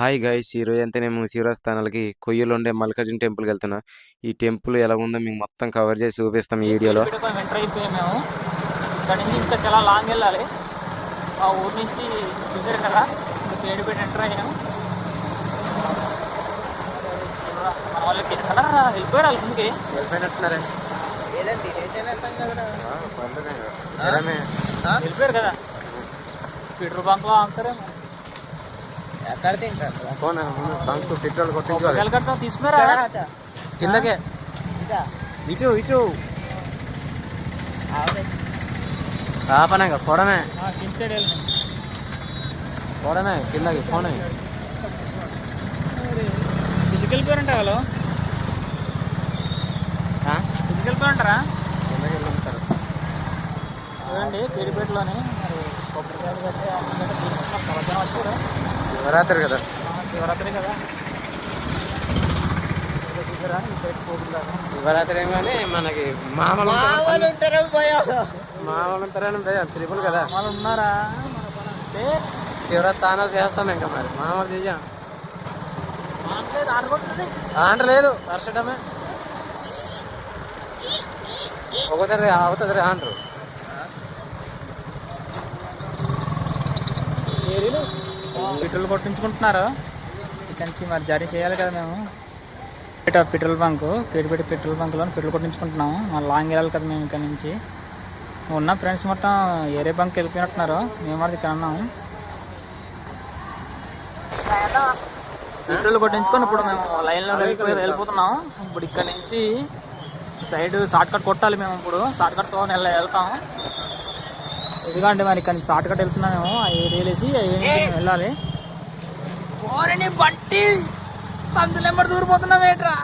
Hi guys ఈరోజు అయితే నేను శివరాస్థానాలకి కొయ్యలో ఉండే మల్లికార్జున టెంపుల్కి వెళ్తున్నా. ఈ టెంపుల్ ఎలా ఉందో మీకు మొత్తం కవర్ చేసి చూపిస్తాం ఈ వీడియోలో. ఎంటర్ అయిపోయాం మేము. ఇక్కడ నుంచి ఇంకా చాలా లాంగ్ వెళ్ళాలి. మా ఊరు నుంచి చూసారు కదా, పేడిపేట ఎంటర్ అయ్యాము. మన వాళ్ళకి కదా వెళ్ళిపోయారు, వాళ్ళ ముందుకి వెళ్ళిపోయినట్టున్నారే, వెళ్ళిపోయారు కదా. పెట్రోల్ బంక్లో అంటారేమో. పెట్రోల్ కట్టడం తీసుకున్నారా కిందకే ఇటు ఇటు పోవడమే పోవడమే కిందకి పోనే. ఎందుకు వెళ్ళిపోయారంట వాళ్ళు? ఎందుకు వెళ్ళిపోయారంటారా? చూడండి పేడిపేటలోని మరి కొబ్బరికాయలు కట్టి సంవత్సరం వచ్చారు. శివరాత్రి కదా, శివరాత్రి కదా. చూసారా ఈ సైడ్ పోగులాగా శివరాత్రి ఏమని మనకి మామూలు ఉంటారని భయం త్రిపుల్ కదా. వాళ్ళు ఉన్నారా మన పని అంటే శివరాత్రి తానాలు చేస్తాం. ఇంకా మరి మామూలు చెయ్యం ఆడుకుంటుంది. ఆంట లేదు వర్షటమే ఒక్కోసారి అవుతుంది రే ఆండ్రు. పెట్రోల్ కొట్టించుకుంటున్నారు. ఇక్కడ నుంచి మరి జర్నీ చేయాలి కదా మేము. పెట్రోల్ బంక్ కేడిపేట పెట్రోల్ బంక్లో పెట్రోల్ కొట్టించుకుంటున్నాము. మరి లాంగ్ వెళ్ళాలి కదా మేము ఇక్కడ నుంచి. ఉన్న ఫ్రెండ్స్ మొత్తం ఏరే బంక్ వెళ్ళిపోయినట్టున్నారు. మేము మరి ఇక్కడ ఉన్నాము. పెట్రోల్ కొట్టించుకొని ఇప్పుడు మేము లైన్లో వెళ్ళిపోతున్నాము. ఇప్పుడు ఇక్కడ నుంచి సైడ్ షార్ట్ కట్ కొట్టాలి మేము. ఇప్పుడు షార్ట్ కట్తో వెళ్తాం. ఎందుకంటే మరి ఇక్కడ షార్ట్ కట్ వెళ్తున్నాం మేము. ఆ ఏరియా వేసి మేము వెళ్ళాలి. బట్టి సందులెంబడి దూరిపోతున్నాం. ఏంట్రా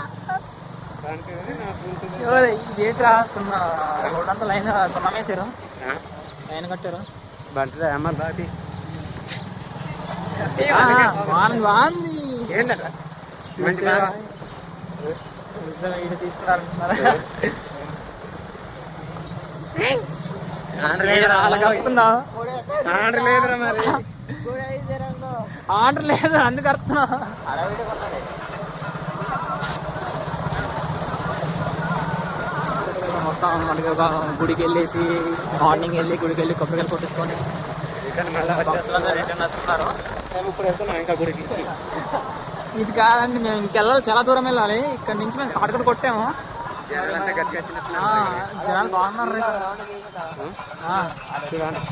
ఇదేంట్రా సున్నా రోడ్ అంతా లైన్ సున్నం వేసారు, లైన్ కట్టారు. బాగుంది బాగుంది తీసుకున్నారంటున్నారా? ఆర్డర్ లేదు అందుకు అర్థం. మొత్తం మనకి ఒక గుడికి వెళ్ళేసి మార్నింగ్ వెళ్ళి గుడికి వెళ్ళి కొబ్బరికాయలు కొట్టించుకొని రిటర్న్ వస్తున్నారు. ఇంకా గుడికి ఇది కాదండి, మేము ఇంకెళ్ళాలి, చాలా దూరం వెళ్ళాలి. ఇక్కడ నుంచి మేము షార్ట్ కట్ కొట్టాము. జనాలు బాగున్నారు చూడండి.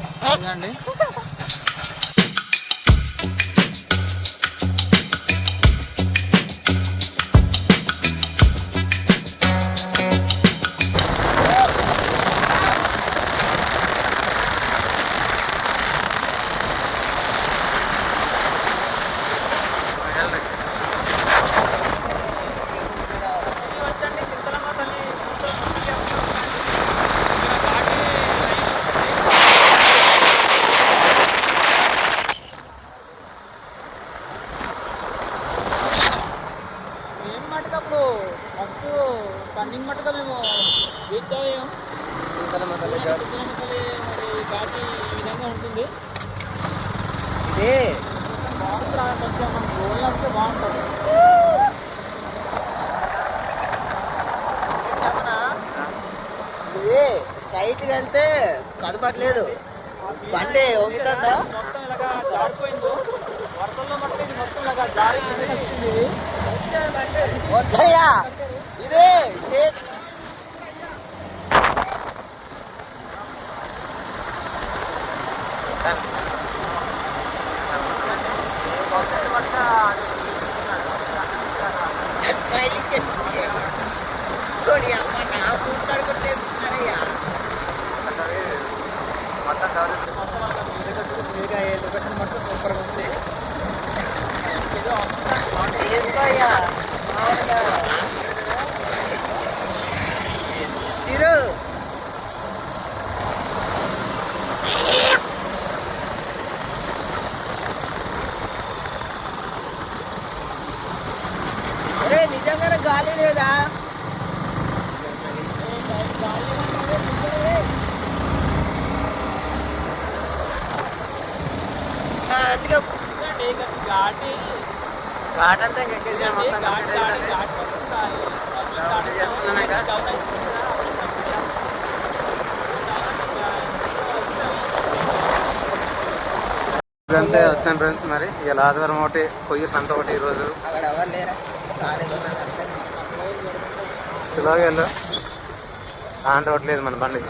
ఫస్ట్ టర్నింగ్ మట్టుగా మేము రీచ్ అయ్యాం. మరి ఘాటి ఈ విధంగా ఉంటుంది. ఇదే బాగుంటుంది. కొంచెం మన రోడ్లు అంటే బాగుంటుంది. ఇదే స్ట్రైట్కి వెళ్తే కదపట్లేదు, బండి ఊగుతుందా మొత్తం ఇలాగా జారిపోయిందో వరదల్లో మట్టి. ఇది మొత్తం ఇలాగా జారి వచ్చింది. వద్దయ్యా ఇదే స్మైలింగ్ చేస్తుంది. అమ్మ నా ఫోన్ కడుకుంటే లొకేషన్ మొత్తం సూపర్గా ఉంది. చేసుకోయ్యా చిరు. అరే నిజంగానే గాలి లేదా? అందుకే ఘాటి ఘాట్ అంతా ఎక్కేసిన మొత్తం కంప్లీట్ అయిపోయింది. చేస్తున్నాను ఇంకా. ఇప్పుడంతే వస్తాను ఫ్రెండ్స్. మరి ఇక ఆదివారం ఒకటి పొయ్యి సంత ఒకటి ఈరోజు. అక్కడ ఎవరు లేరా ఖాళీగా ఉన్నారంటే స్లోగా వెళ్ళు. ఆన్ రోడ్ లేదు మన బండి.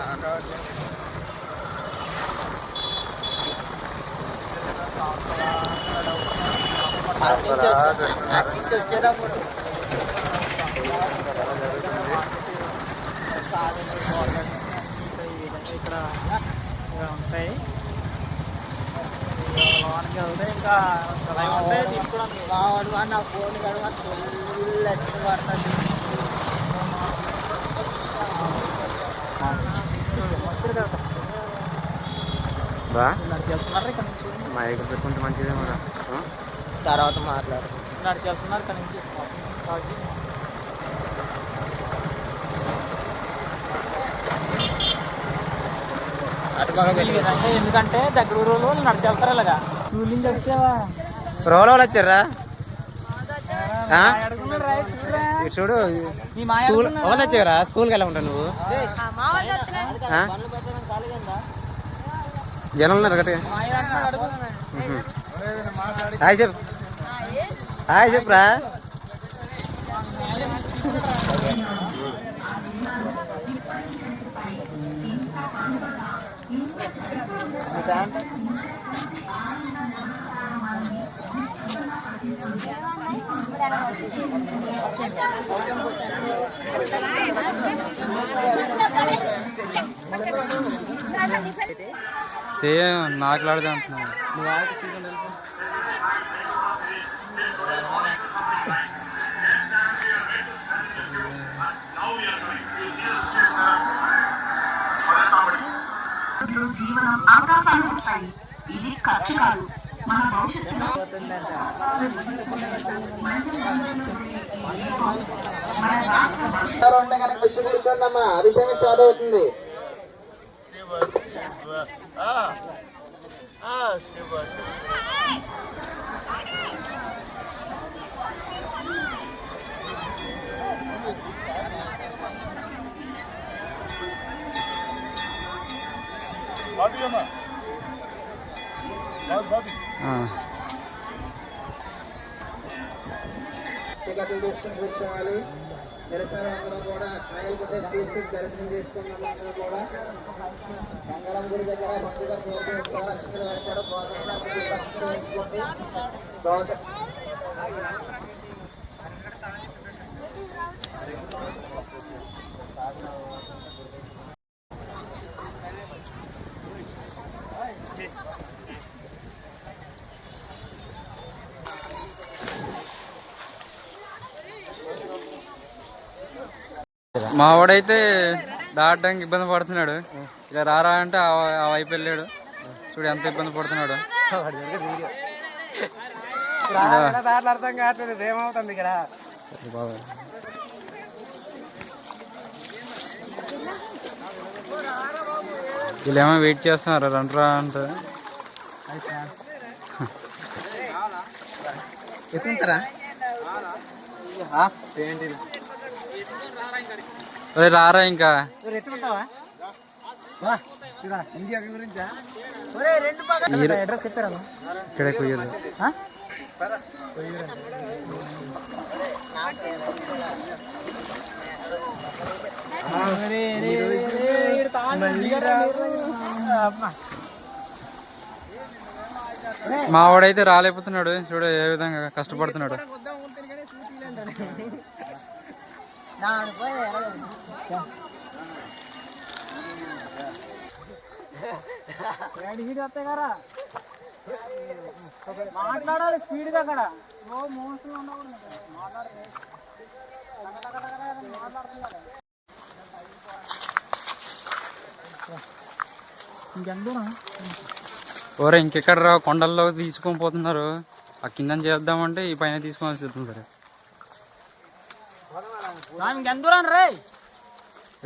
అటు నుంచి వచ్చేటప్పుడు ఇక్కడ ఉంటాయి. లోనికి వెళ్తే ఇంకా తీసుకోవడానికి మావాడు నా ఫోన్ కడవ ఫుల్ వచ్చింది పడుతుంది. బా నడిచి వెళ్తున్నారు ఇక్కడ నుంచి. మైక్ పెట్టుకుంటే మంచిదే మన. తర్వాత మాట్లాడు. నడిచి వెళ్తున్నారు ఇక్కడ నుంచి రాజు. అటు బాగా అంటే ఎందుకంటే దగ్గర ఊరు నడిచి వెళ్తారు ఇలాగా. కూలింగ్ వచ్చావా రోల్ వాళ్ళు వచ్చారా? చూడు స్కూల్ వాళ్ళు వచ్చారా? స్కూల్కి ఎలా ఉంటావు నువ్వు? జనం ఉన్నారు గట్టిగా. హాయ్ చెప్పు. హాయ్ చెప్పురా. సేమ్ నాకులాడదే అంటున్నాను. ఇది ఖర్చు కాదు, మన భవిష్యత్తులో ఉంటే కనుక కూర్చోండమ్మా. అభిషేకం స్టార్ట్ అవుతుంది. టికెట్లు తీసుకుని కూర్చోవాలి. దర్శనం అందరం కూడా కాయలు కొట్టేసి తీసుకుని దర్శనం చేసుకున్నాం. అందరూ కూడా గంగారం గుడి దగ్గర మంచిగా లక్ష్మీ వేస్తాడు. మా వాడైతే దాటడానికి ఇబ్బంది పడుతున్నాడు. ఇలా రారా అంటే ఆ వైపు వెళ్ళాడు. చూడు ఎంత ఇబ్బంది పడుతున్నాడు. అర్థం కావట్లేదు ఏమవుతుంది ఇక్కడ. వీళ్ళేమో వెయిట్ చేస్తున్నారు రండ్రా అంటే. ఎత్తుంటారా? రారా ఇంకా అడ్రస్ చెప్పారా? ఇక్కడే కొయ్యదు. మా వాడైతే రాలేకపోతున్నాడు. చూడు ఏ విధంగా కష్టపడుతున్నాడు. మాట్లాడాలి స్పీడ్ గా అక్కడ ఓరే ఇంకెక్కడ రా, కొండల్లో తీసుకొని పోతున్నారు. ఆ కింద చేద్దామంటే ఈ పైన తీసుకొని వస్తుంది.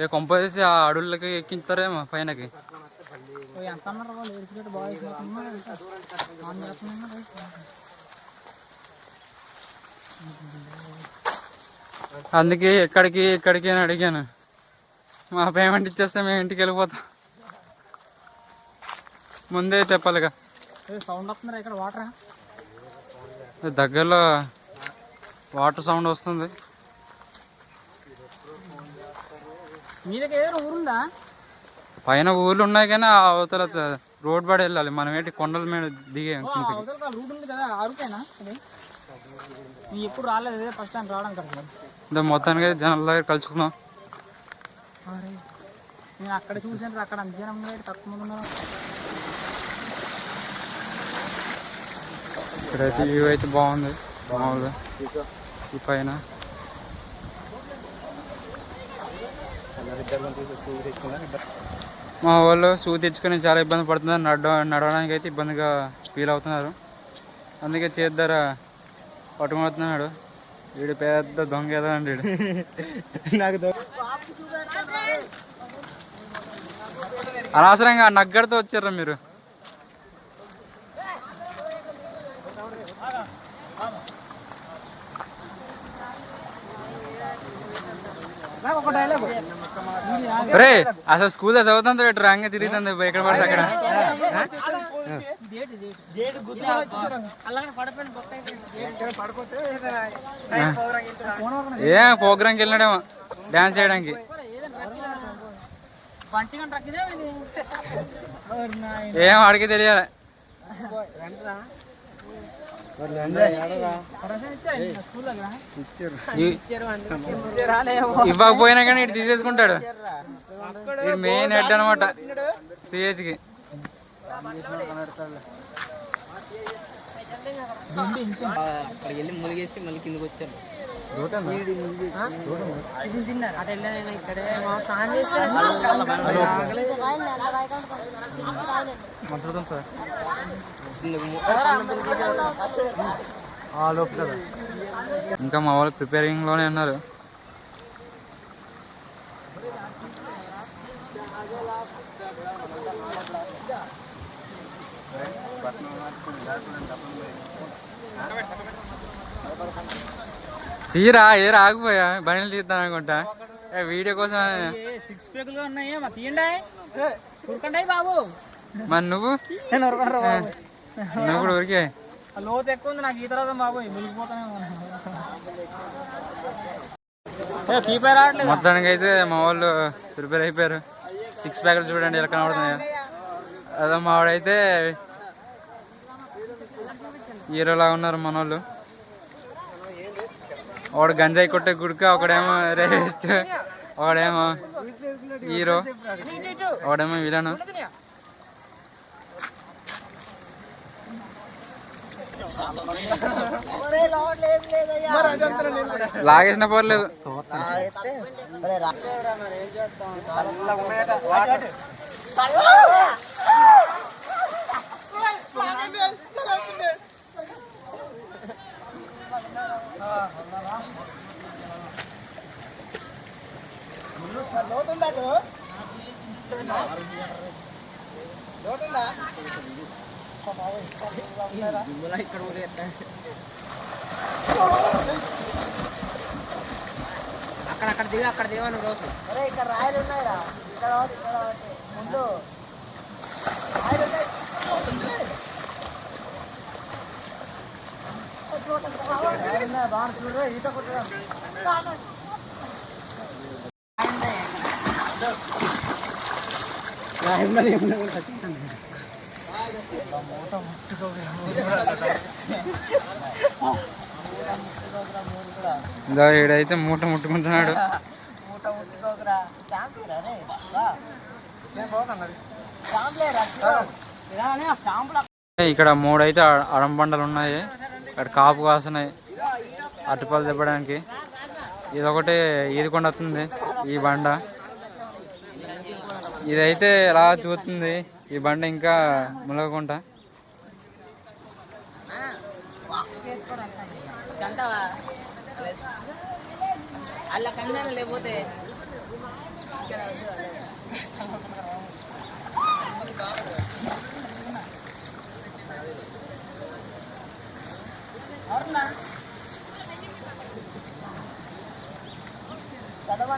ఏ కొంప వేసి ఆ అడవులకి ఎక్కించుతారేమో పైనకి. అందుకే ఎక్కడికి అని అడిగాను. మా పేమెంట్ ఇచ్చేస్తే మేము ఇంటికి వెళ్ళిపోతాం. ముందే చెప్పాలిగా. సౌండ్ వస్తుందా ఇక్కడ? వాటరా దగ్గరలో వాటర్ సౌండ్ వస్తుంది. మీ దగ్గర ఏదైనా ఊరుందా? పైన ఊర్లు ఉన్నాయి కానీ ఆ అవతల రోడ్ పడి వెళ్ళాలి. మనం ఏంటి కొండల మీద దిగే రూట్ ఉంది కదా, ఆరుకేనా అది? నీ ఎప్పుడు రాలేదు, ఇదే ఫస్ట్ టైం రావడం కదా. మొత్తానికి జనాల దగ్గర కలుసుకున్నాం. నేను అక్కడ చూసాను, అక్కడ అంత జనం తక్కువ మంది ఉన్నారు. ఇక్కడైతే వ్యూ అయితే బాగుంది మామూలుగా. ఈ పైన మా వాళ్ళు షూ తెచ్చుకొని చాలా ఇబ్బంది పడుతున్నారు. నడవడానికి అయితే ఇబ్బందిగా ఫీల్ అవుతున్నారు. అందుకే చేద్దార పట్టుకున్నాడు. వీడు పెద్ద దొంగ ఏదో అండి. అనవసరంగా నగ్గడితో వచ్చారా మీరు? రే అసలు స్కూల్లో చదువుతుంది రంగా తిరుగుతుంది ఎక్కడ పడితే అక్కడ. ఏం ప్రోగ్రాంకి వెళ్ళినాడేమో డాన్స్ చేయడానికి. ఏం ఆడికి తెలియాలి. ఇవ్వకపోయినా కానీ ఇటు తీసేసుకుంటాడు. ఇది మెయిన్ హెడ్ అనమాట సిహెచ్కి. అక్కడికి వెళ్ళి ములిగేసి మళ్ళీ కిందకి వచ్చాను. ఇంకా మా వాళ్ళు ప్రిపేరింగ్ లోనే ఉన్నారు. తీరా ఏరా ఆగిపోయా బండిలు తీద్దాం అనుకుంటా. వీడియో కోసం 6 ప్యాకులు ఉన్నాయి, తీయండి ఉరకండి బాబు. మరి నువ్వు కూడా ఊరికే లోతు ఎక్కువ ఉంది నాకు ఈ తర్వాత బాబు మునిగిపోతానే. మొత్తానికి అయితే మా వాళ్ళు ప్రిపేర్ అయిపోయారు. 6 ప్యాకులు చూడండి ఎలా కనబడుతున్నాయో. అదే మా వాడైతే హీరోలా ఉన్నారు మన వాళ్ళు. ఒకడు గంజాయి కొట్టే గుడిక, ఒకడేమో రేస్ట్, ఒకడేమో హీరో, ఒకడేమో విలన్. లాగేసిన పర్లేదు. అక్కడ దిగా అక్కడ దిగాను రోజు. ఇక్కడ రాయలు ఉన్నాయిరా, ఇక్కడ ముందు రాయలు ఉన్నాయి. ఈత కొట్టడం ఈడైతే మూట ముట్టుకుంటున్నాడు. ఇక్కడ 3 అయితే అడంబండలు ఉన్నాయి. ఇక్కడ కాపు కాస్తున్నాయి అటుపల్లి తిప్పడానికి. ఇదొకటి ఈదుకొండ వస్తుంది ఈ బండ. ఇదైతే ఎలా చూస్తుంది ఈ బండ ఇంకా ములగకుంట. అలా కన్నా లేకపోతే మా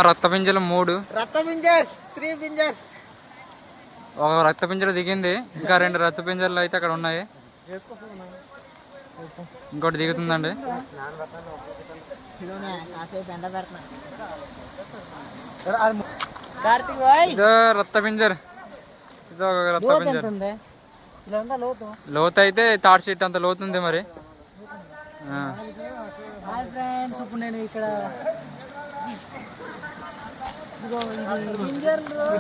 రక్త పింజలు 3 రక్త పింజర్స్ 3 పింజర్స్. ఒక రక్త పింజలు దిగింది, ఇంకా 2 రక్త పింజలు అయితే అక్కడ ఉన్నాయి. ఇంకోటి దిగుతుందండి. ఇదో రక్త పింజర్, ఇదో ఒక రక్త పింజర్. లోతు అయితే తాడ్ షీట్ అంత లోతుంది మరి. ఇప్పుడు నేను ఇక్కడ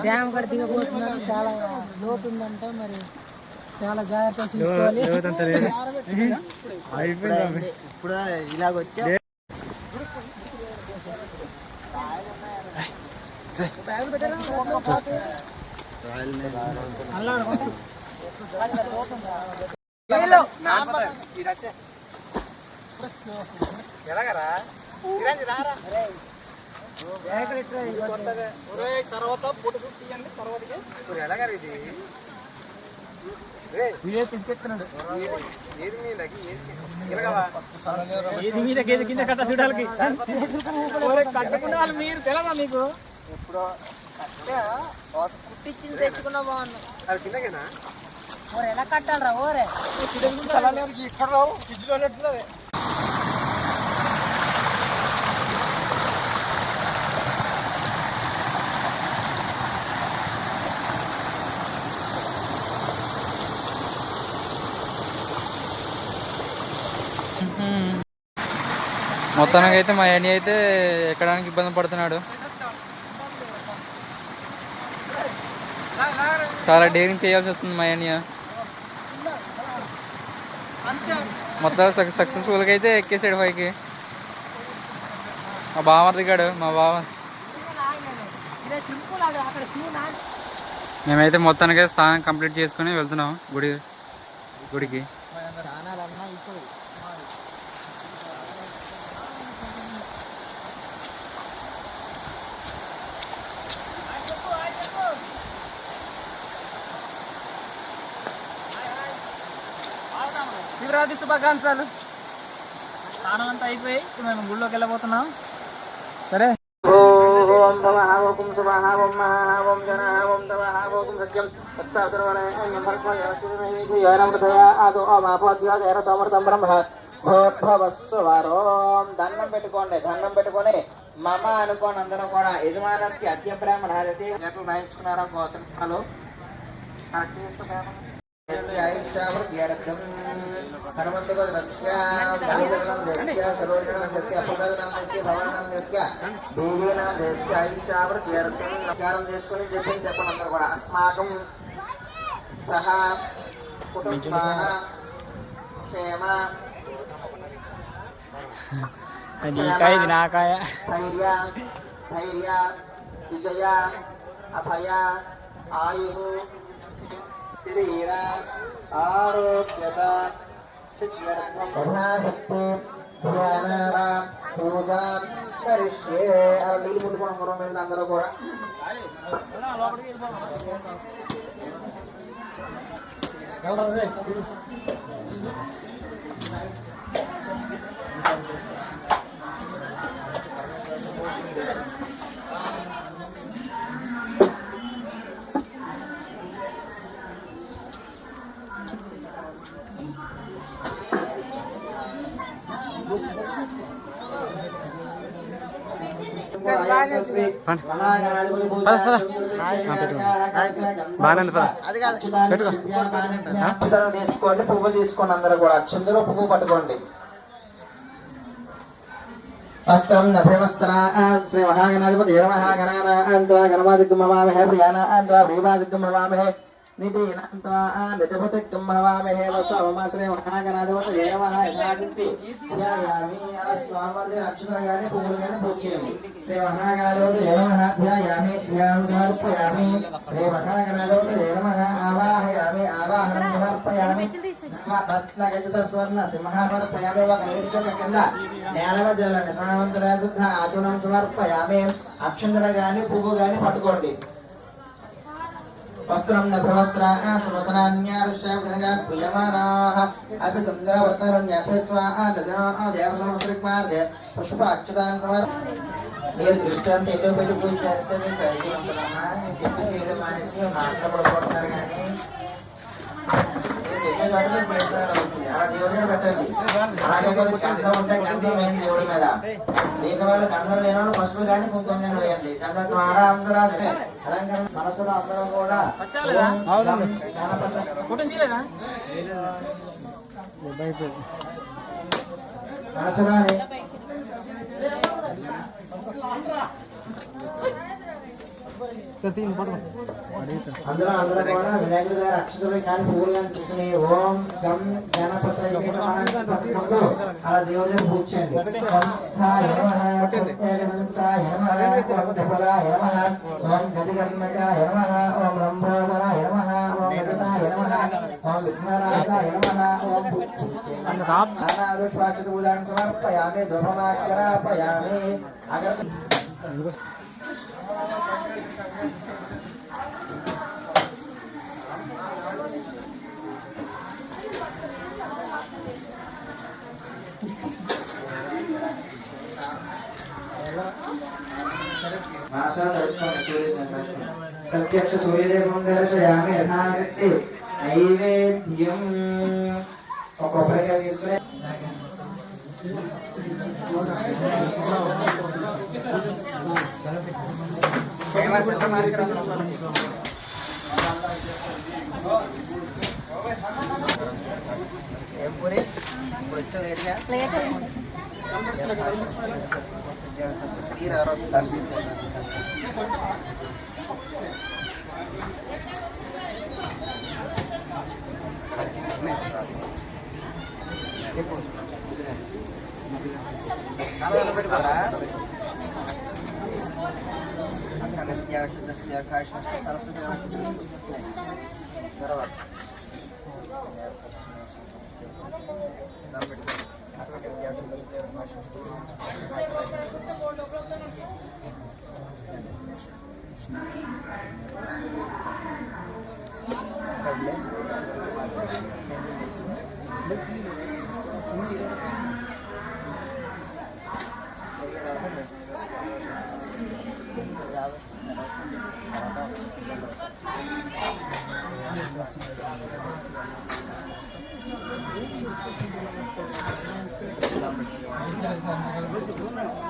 డ్యామ్ కాడ దిగబోతున్నాను. చాలా లోతు ఉందంట, మరి చాలా జాగ్రత్తగా చూసుకోవాలి. ఇప్పుడు ఇలాగొచ్చా కింద కట్ట చూడాలి కట్టుకున్న వాళ్ళు మీరు తెలవా మీకు? ఇప్పుడు కుట్టించింది తెచ్చుకున్నా బాగున్నా. మరి ఎలా కట్టాలరా ఓరే? ఇక్కడ రావు ఫ్రిడ్జ్లో. మొత్తానికి అయితే మా అన్ని అయితే ఎక్కడానికి ఇబ్బంది పడుతున్నాడు. చాలా డేరింగ్ చేయాల్సి వస్తుంది మా అన్నయ్య. మొత్తం సక్సెస్ఫుల్గా అయితే ఎక్కేసాడు పైకి. మా బావ దిగాడు, మా బావ. మేమైతే మొత్తానికి స్నానం కంప్లీట్ చేసుకుని వెళ్తున్నాం గుడికి. శివరాత్రి శుభాకాంక్షలు. స్నానం అంతా అయిపోయి ఇప్పుడు మేము గుళ్ళోకి వెళ్ళబోతున్నాం. సరే. ఓం నమః ఓం శుభః ఓం మహా ఓం జన ఓం తమః ఓం సత్యం తత్సర్వణం భర్గోయనమృతయ ఆదో మాపోద్యాయ సమర్థం బ్రహ్మ భోద్భవస్వరోం. దండం పెట్టుకొని మమ అనుకోని అందరం కూడా యజమానస్కి అద్య బ్రాహ్మణాదైతే ఎట్లు రాయించుకున్నారా గోత్రాలు కరెక్ట్ చేస్తున్నాను. చేసుకుని చెప్పండి అందరూ కూడా. అస్మాకం సహా కుటుంబాః క్షేమ ధైర్య విజయ అభయ ఆయు శరీర ఆరోగ్యత సిద్ధ్యర్థం యథాశక్తి ధ్యాన పూజ కరిష్యే. నీళ్ళు ముట్టుకోవడం గురం అందరూ కూడా. తీసుకోండి, పువ్వు తీసుకోండి అందరూ కూడా. అక్షంతలో పువ్వు పట్టుకోండి. వస్త్రం నభ్యవస్త్రా శ్రీ మహాగణాధిపతి గణమహాగణానాన్వా గణమాదిగ్గం భవామహే ప్రియానాన్వా ప్రియమాదిగ్గం భవామహే నిధీనాన్వా నిధిపతిగ్గం భవామహే వస్వామ శ్రీ మహాగణాధిపతి యథాశక్తి ధ్యాయామి స్వామి అక్షరం గాని పువ్వులు గాని పూజ చేయండి శ్రీ మహాగణాధిపతి ధ్యాయామి ధ్యానం సమర్పయామి శ్రీ మహాగణాధిపతి ఆవాహయామి ఆవాహనం సమర్పయామి రత్నగజిత స్వర్ణ సింహార్పయామి ఒక నీటిచొక్క కింద నేల మధ్యలోని స్నానవంతుల శుద్ధ ఆచూర్ణం సమర్పయామి అక్షంతల గాని పువ్వు గాని పట్టుకోండి వస్త్రం నభవస్త్ర సమసనాన్యారుష్యగా ప్రియమానాః అపి సుందర వర్తరుణ్యపస్వాహ దజనా దేవసమస్త్రిక్మార్దే పుష్ప అక్షతాన్ సమర్ మీరు దృష్టి అంటే ఎటో పెట్టి పూజ చేస్తే మీకు చెప్పి చేయడం మానేసి మాట్లాడబడుతున్నారు కానీ అలా దేవుడే పెట్టండి అలాగే కూడా గంధం ఉంటే గంధం వేయండి దేవుడి మీద లేని వాళ్ళు గంధం లేని వాళ్ళు పసుపు కానీ కుంకుమ కానీ వేయండి గంధం ద్వారా అందరూ అలంకరణ మనసులో అందరూ కూడా మనసులోనే అందరూ కూడా వినాయకుడి గారి అక్షతలు కానీ పువ్వులు కానీ తీసుకుని ఓం గం గణపతి అలా దేవుడి దగ్గర పూజ చేయండి ఓం గజగర్ణకాయ నమః ఓం రంభోదరాయ నమః ఓం గజాయ నమః ఓం విఘ్నరాజాయ నమః ఓం పూజాన్ని సమర్పయామి ధూపమాగ్రాపయామి అగర ప్రత్యక్ష సూర్యదేవం దర్శయామి యథాశక్తి నైవేద్యం ఒక కొబ్బరికాయ తీసుకుని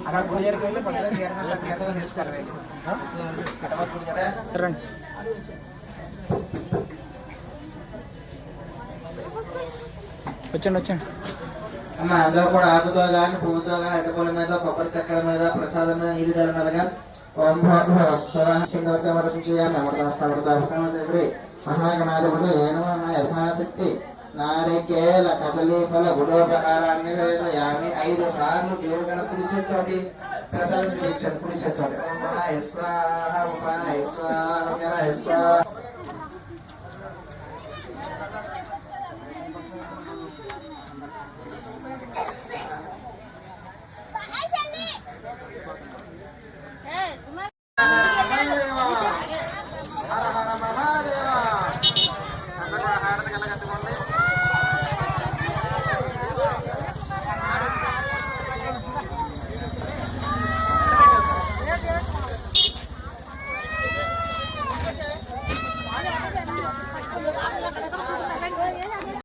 అక్కడ గుడి దగ్గరికి వెళ్ళి పక్కన తీసుకోవాలి. వచ్చండి అమ్మ అందరూ కూడా ఆకుతో కానీ పువ్వుతో కానీ అడ్డపూల మీద కొబ్బరి చెక్కల మీద ప్రసాదం మీద నీరు జరగనగా ఓం శ్రీ మహాగణాధిపతి యథాశక్తి నారికేల కదలీ ఫల గుడోపహారాన్ని వేసయామి 5 సార్లు దేవుడు కన్నా కుడి చేతోటి ప్రసాదం కుడి చేతోటి ఓం స్వాహ ఓం స్వాహ